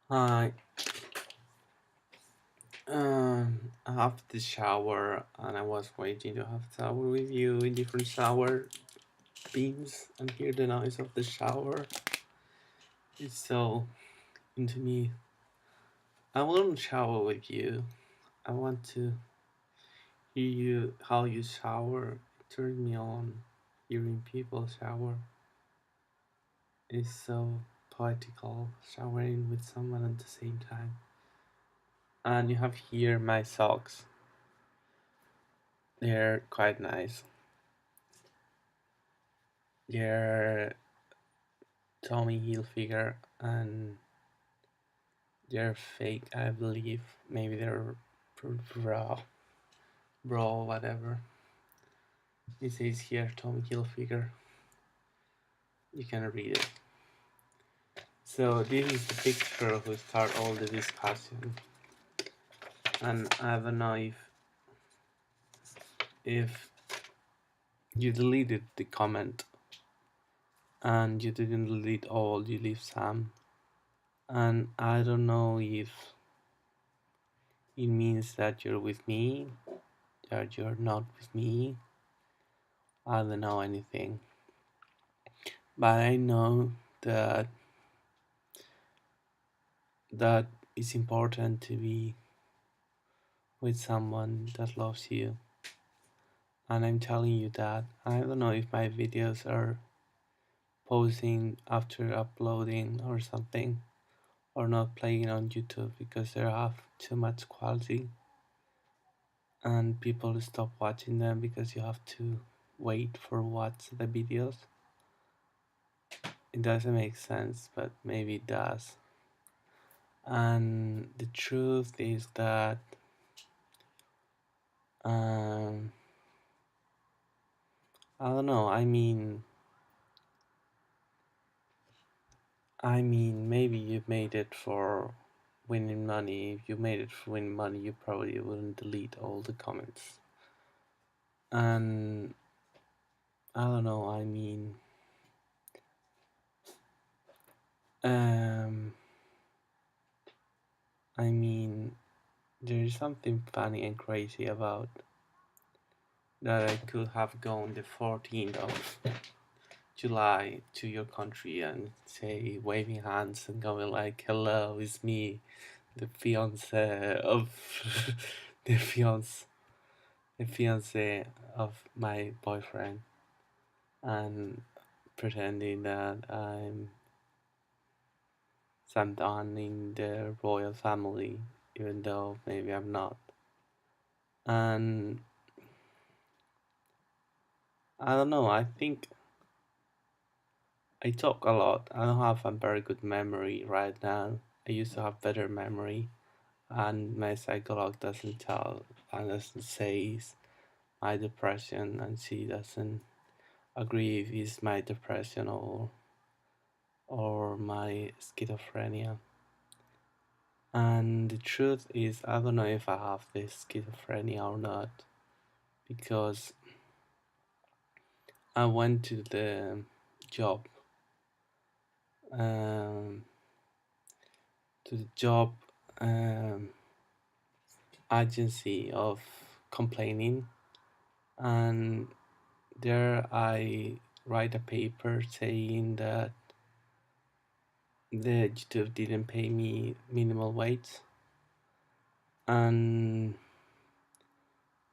Hi, I have the shower and I was waiting to have a shower with you in different shower beams and hear the noise of the shower. It's so into me. I want to shower with you. I want to hear you how you shower. It turns me on hearing people shower. It's so poetical showering with someone at the same time. And you have here my socks. They're quite nice. They're Tommy Hilfiger and they're fake, I believe. Maybe they're bro, whatever. It says here Tommy Hilfiger. You can read it. So this is the picture who start all the discussion, and I don't know if you deleted the comment and you didn't delete all, you leave some, and I don't know if it means that you're with me, that you're not with me. I don't know anything. But I know that that it's important to be with someone that loves you. And I'm telling you that I don't know if my videos are posting after uploading or something, or not playing on YouTube because they have too much quality and people stop watching them because you have to wait for watch the videos. It doesn't make sense, but maybe it does. And the truth is that um, I don't know. I mean, maybe you made it for winning money. If you made it for winning money, you probably wouldn't delete all the comments. And I don't know. Um, I mean, there is something funny and crazy about that. I could have gone the 14th of July to your country and say waving hands and going like, "Hello, it's me, the fiance of the fiance the fiance of my boyfriend," and pretending that I'm someone in the royal family, even though maybe I'm not. And I don't know, I think I talk a lot. I don't have a very good memory right now. I used to have better memory, and my psychologist doesn't tell and doesn't say my depression, and she doesn't agree if it's my depression or my schizophrenia. And the truth is, I don't know if I have this schizophrenia or not because I went to the job, um, to the job um, agency of complaining, and there I write a paper saying that the YouTube didn't pay me minimal wage, and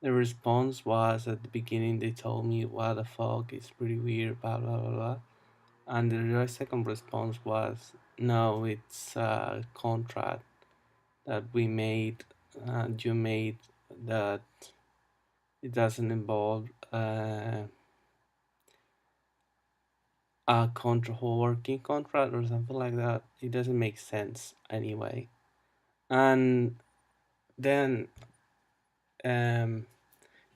the response was at the beginning they told me what the fuck, it's pretty weird, blah blah blah blah. And the second response was no, it's a contract that we made and you made, that it doesn't involve a working contract or something like that. It doesn't make sense anyway. And then um,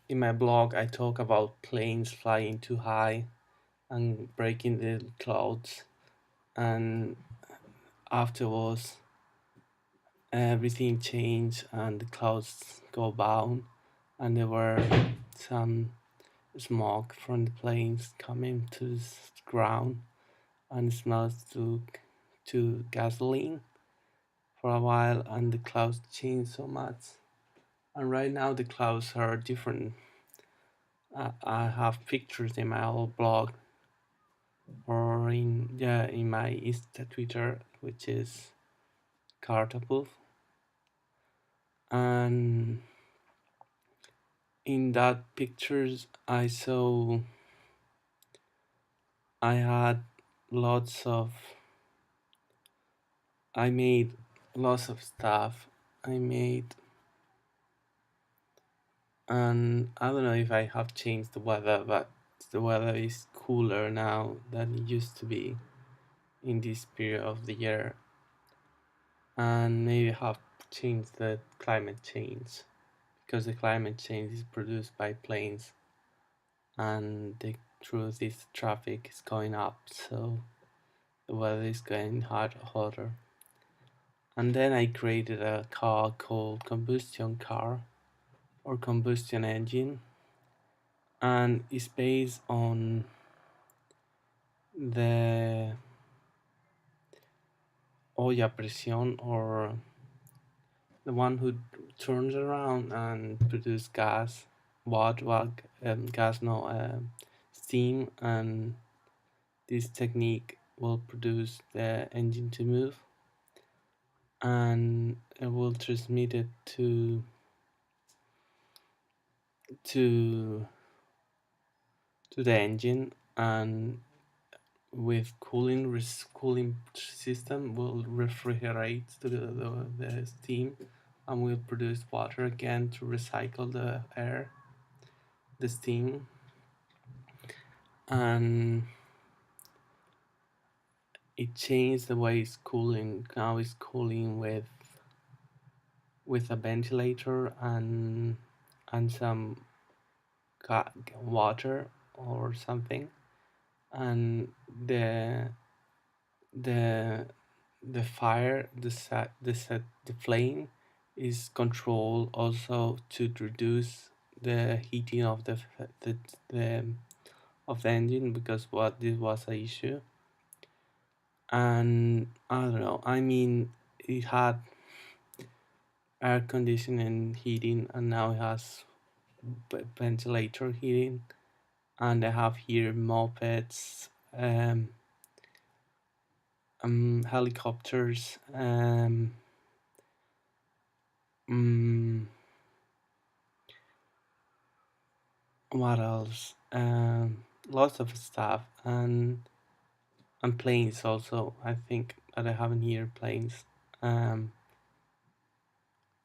in my blog, I talk about planes flying too high and breaking the clouds. And afterwards, everything changed and the clouds go down, and there were some smoke from the planes coming to the ground, and it smells to gasoline. for a while, and the clouds changed so much. And right now the clouds are different. I have pictures in my old blog, or in my Insta Twitter, which is Cartapoof. And in that pictures I had lots of I made lots of stuff. I made And I don't know if I have changed the weather, but the weather is cooler now than it used to be in this period of the year. And maybe have changed the climate change, because the climate change is produced by planes, and the truth is traffic is going up, so the weather is getting hotter. And then I created a car called combustion car, or combustion engine, and it's based on the olla a presión, or the one who turns around and produce gas, gas, no, steam, and this technique will produce the engine to move, and it will transmit it to to the engine, and with cooling system will refrigerate the steam, and will produce water again to recycle the air, the steam. And it changed the way it's cooling. Now it's cooling with a ventilator and some water or something, and the the fire the flame is controlled also to reduce the heating of the of the engine, because what this was a issue. And I don't know, I mean, it had air conditioning heating, and now it has ventilator heating. And I have here mopeds, helicopters, um, what else? Lots of stuff, and planes also. I think that I have in here planes. Um,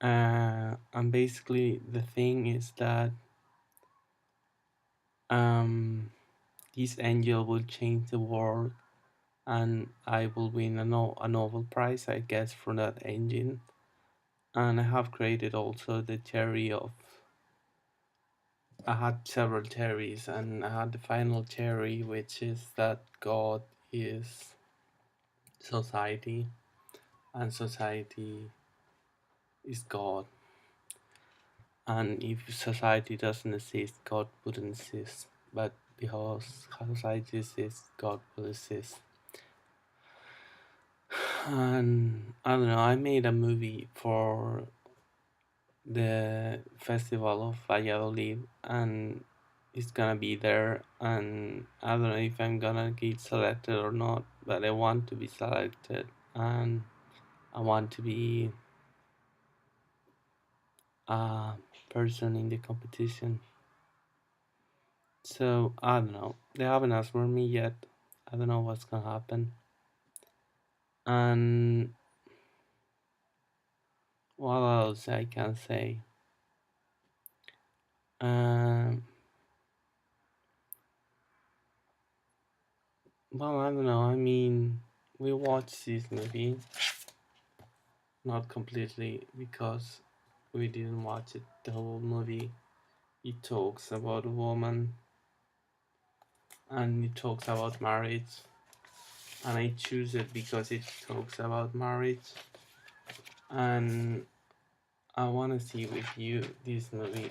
and basically the thing is that um, this angel will change the world, and I will win a Nobel Prize, I guess, for that engine. And I have created also the theory of. I had several theories, and I had the final theory, which is that God is society, and society is God. And if society doesn't exist, God wouldn't exist. But because society exists, God will exist. And I don't know, I made a movie for the festival of Valladolid, and it's gonna be there. And I don't know if I'm gonna get selected or not, but I want to be selected, and I want to be a person in the competition. So I don't know. They haven't asked for me yet. I don't know what's gonna happen. And what else I can say? Um, well, I don't know. I mean, we watched this movie, not completely, because we didn't watch it the whole movie. It talks about a woman, and it talks about marriage, and I choose it because it talks about marriage. And I want to see with you this movie.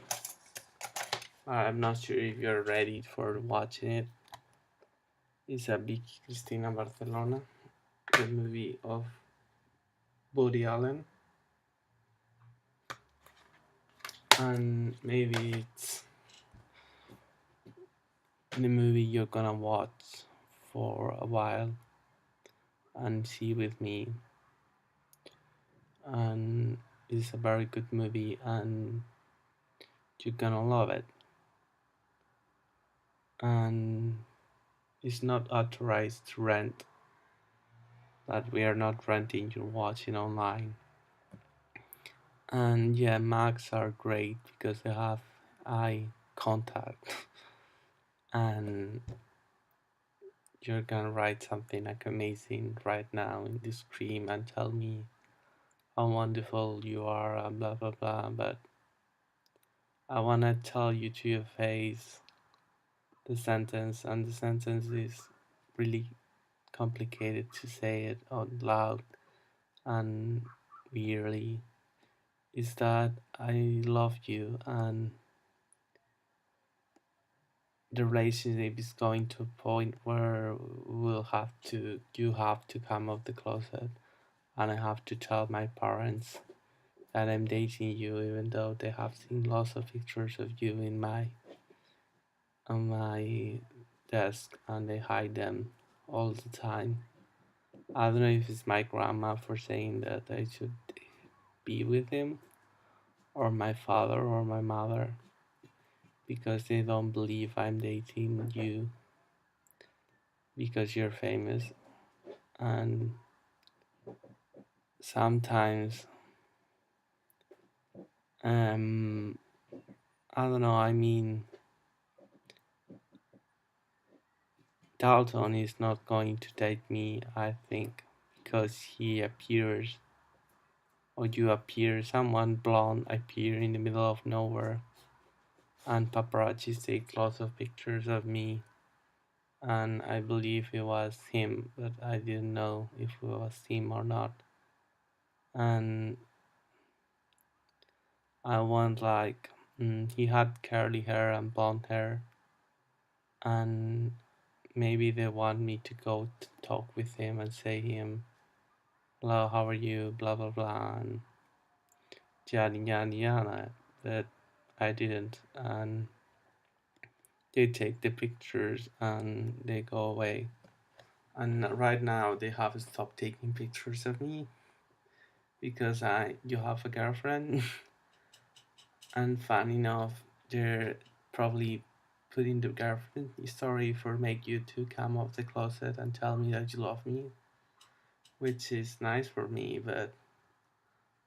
I'm not sure if you're ready for watching it. It's a big Cristina Barcelona, the movie of Woody Allen, and maybe it's the movie you're gonna watch for a while and see with me, and it's a very good movie, and you're gonna love it. And it's not authorized to rent, that we are not renting, you're watching online. And yeah, Macs are great because they have eye contact, and you're gonna write something like amazing right now in the screen and tell me how wonderful you are and blah blah blah. But I wanna tell you to your face the sentence, and the sentence is really complicated to say it out loud and weirdly. Is that I love you, and the relationship is going to a point where you have to come out the closet, and I have to tell my parents that I'm dating you, even though they have seen lots of pictures of you in my on my desk, and they hide them all the time. I don't know if it's my grandma for saying that I should be with him, or my father or my mother, because they don't believe I'm dating you because you're famous. And sometimes, um, I don't know, I mean, Dalton is not going to date me, I think, because he appears, or you appear, someone blonde appear in the middle of nowhere, and paparazzi take lots of pictures of me, and I believe it was him, but I didn't know if it was him or not. And I want like, he had curly hair and blonde hair, and maybe they want me to go to talk with him and say him, hello, how are you, blah blah blah, and yada yada yada. But I didn't, and they take the pictures and they go away. And right now they have stopped taking pictures of me because I you have a girlfriend. And fun enough, they're probably putting the girlfriend story for make you to come out the closet and tell me that you love me, which is nice for me, but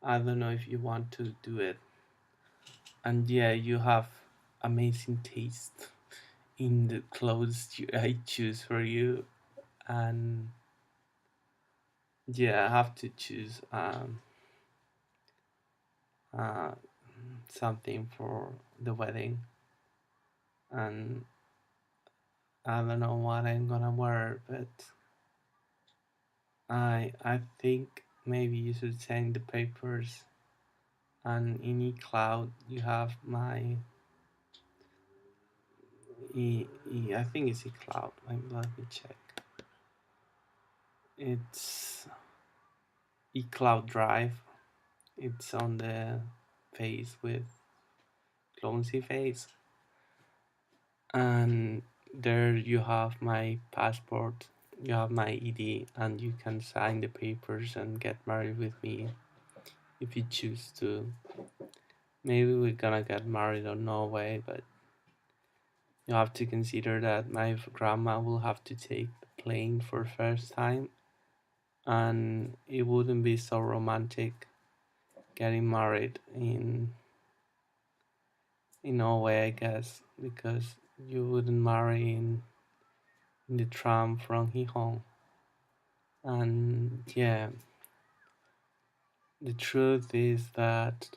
I don't know if you want to do it. And yeah, you have amazing taste in the clothes I choose for you, and yeah, I have to choose uh, something for the wedding, and I don't know what I'm gonna wear, but I think maybe you should send the papers, and in eCloud you have my I think it's eCloud. Let me check. It's eCloud Drive. It's on the face with clumsy face, and there you have my passport. You have my ID, and you can sign the papers and get married with me if you choose to. Maybe we're gonna get married on Norway, but you have to consider that my grandma will have to take the plane for first time, and it wouldn't be so romantic getting married in Norway, I guess, because you wouldn't marry in the tram from Gijón. And yeah, the truth is that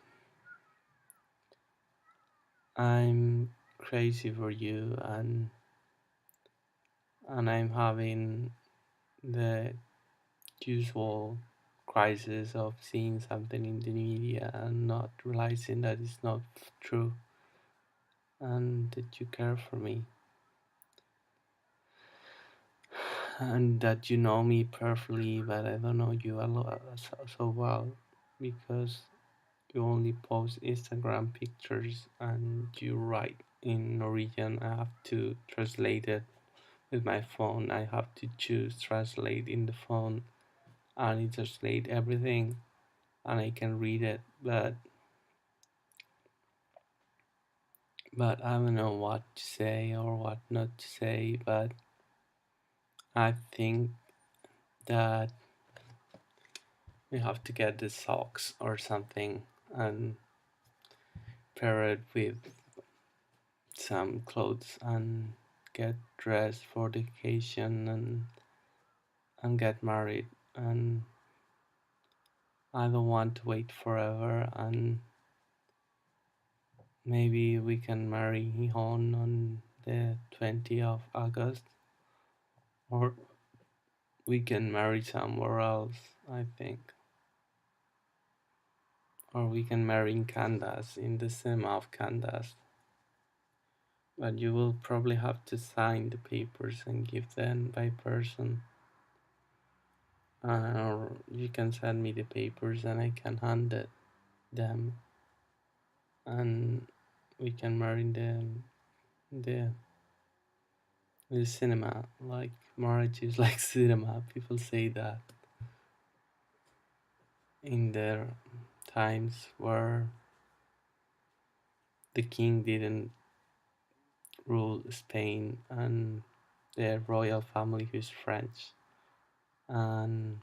I'm crazy for you, and I'm having the usual crisis of seeing something in the media and not realizing that it's not true and that you care for me. and that you know me perfectly, but I don't know you so well because you only post Instagram pictures and you write in Norwegian. I have to translate it with my phone. I have to choose translate in the phone and it translate everything and I can read it, but I don't know what to say or what not to say. But I think that we have to get the socks or something and pair it with some clothes and get dressed for the occasion and get married. And I don't want to wait forever, and maybe we can marry on the 20th of August, or we can marry somewhere else, I think. Or we can marry in Candas, in the cinema of Candas. But you will probably have to sign the papers and give them by person. Or you can send me the papers and I can hand them, and we can marry them the the cinema. Like marriage is like cinema. People say that in their times where the king didn't rule Spain and the royal family who's French, and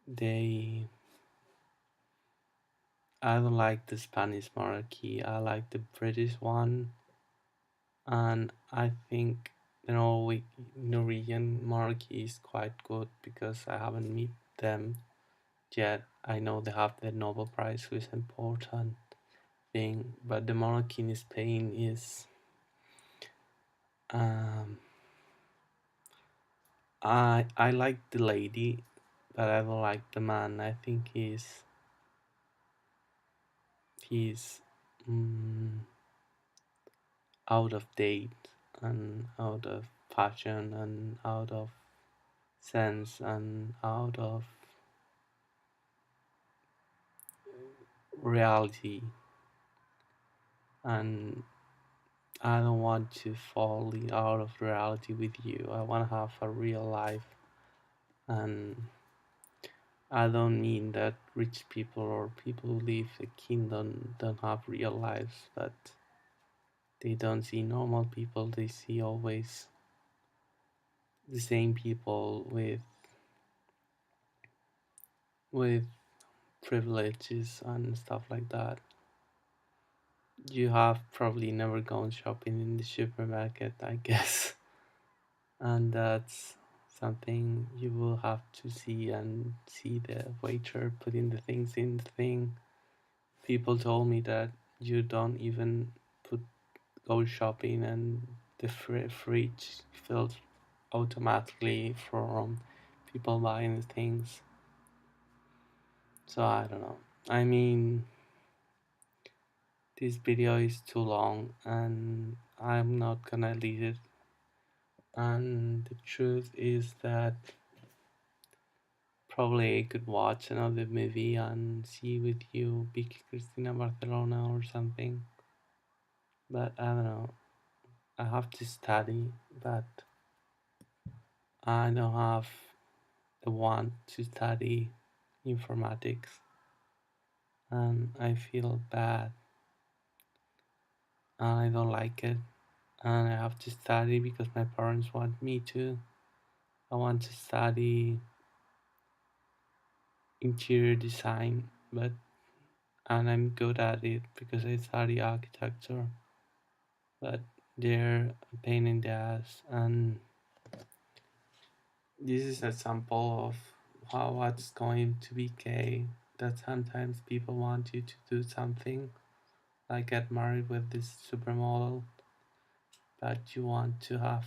they I don't like the Spanish monarchy. I like the British one, and I think the Norwegian monarchy is quite good because I haven't met them yet. I know they have the Nobel Prize, which is important thing, but the monarchy in Spain is um, I like the lady, but I don't like the man. I think he's mm, out of date and out of fashion and out of sense and out of reality, and I don't want to fall out of reality with you. I want to have a real life, and I don't mean that rich people or people who live a kingdom don't have real lives, but they don't see normal people. They see always the same people with privileges and stuff like that. You have probably never gone shopping in the supermarket, I guess, and that's something you will have to see and see the waiter putting the things in the thing. People told me that you don't even put go shopping and the fridge fills automatically from people buying things. So I don't know. I mean, this video is too long and I'm not gonna leave it. And the truth is that probably I could watch another movie and see with you Vicky Cristina Barcelona or something. But I don't know. I have to study, but I don't have the want to study informatics, and I feel bad. I don't like it, and I have to study because my parents want me to. I want to study interior design, but and I'm good at it because I study architecture, but they're a pain in the ass. And this is a sample of how what's going to be gay. That sometimes people want you to do something like get married with this supermodel, but you want to have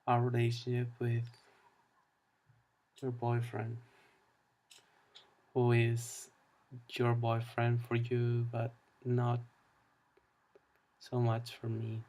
a relationship with your boyfriend, who is your boyfriend for you, but not so much for me.